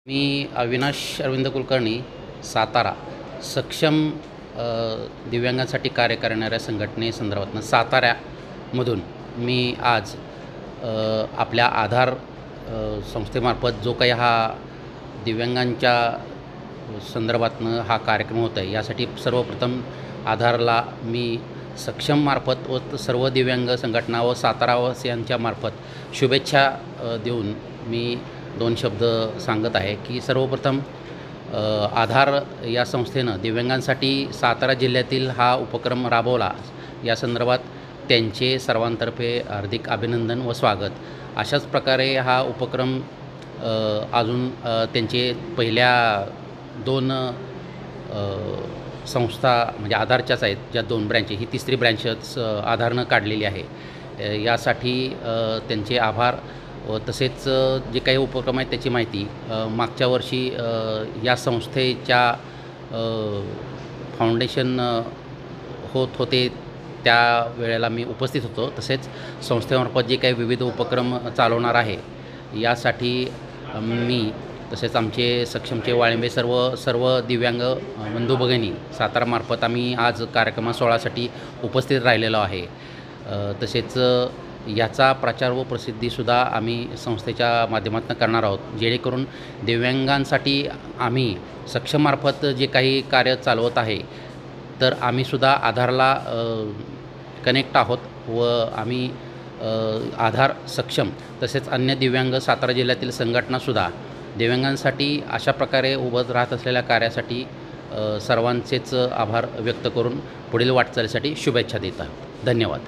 मी अविनाश अरविंद कुलकर्णी, सातारा सक्षम दिव्यांगांसाठी कार्य करणाऱ्या संघटनेसंदर्भातनं साताऱ्यामधून मी आज आपल्या आधार संस्थेमार्फत जो काही हा दिव्यांगांच्या संदर्भातनं हा कार्यक्रम होत आहे, यासाठी सर्वप्रथम आधारला मी सक्षममार्फत व सर्व दिव्यांग संघटना व सातारावासियांच्या मार्फत शुभेच्छा देऊन मी 2 शब्द सांगत आहे की सर्वप्रथम आधार या संस्थेनं दिव्यांगांसाठी सातारा जिल्ह्यातील हा उपक्रम राबवला, या संदर्भात त्यांचे सर्वांतर्फे हार्दिक अभिनंदन व स्वागत। अशाच प्रकारे हा उपक्रम अजून त्यांचे पहिल्या 2 संस्था म्हणजे आधारच्याच आहेत, ज्या 2 ब्रँच, ही 3री ब्रँचच आधारनं काढलेली आहे। यासाठी त्यांचे आभार व तसेच जे काही उपक्रम आहेत त्याची माहिती मागच्या वर्षी या संस्थेच्या फाउंडेशन होत होते त्या वेळेला मी उपस्थित होतो। तसेच संस्थेमार्फत जे काही विविध उपक्रम चालवणार आहे यासाठी मी तसेच आमचे सक्षमचे वाळिंबे सर्व दिव्यांग बंधू भगिनी सातारामार्फत आम्ही आज कार्यक्रम सोहळ्यासाठी उपस्थित राहिलेलो आहे। तसेच याचा प्रचार व प्रसिद्धीसुद्धा आम्ही संस्थेच्या माध्यमातून करणार आहोत, जेणेकरून दिव्यांगांसाठी आम्ही सक्षममार्फत जे काही कार्य चालवत आहे तर आम्हीसुद्धा आधारला कनेक्ट आहोत व आम्ही आधार सक्षम तसेच अन्य दिव्यांग सातारा जिल्ह्यातील संघटनासुद्धा दिव्यांगांसाठी अशा प्रकारे उभं राहत असलेल्या कार्यासाठी सर्वांचेच आभार व्यक्त करून पुढील वाटचालीसाठी शुभेच्छा देत आहोत। धन्यवाद।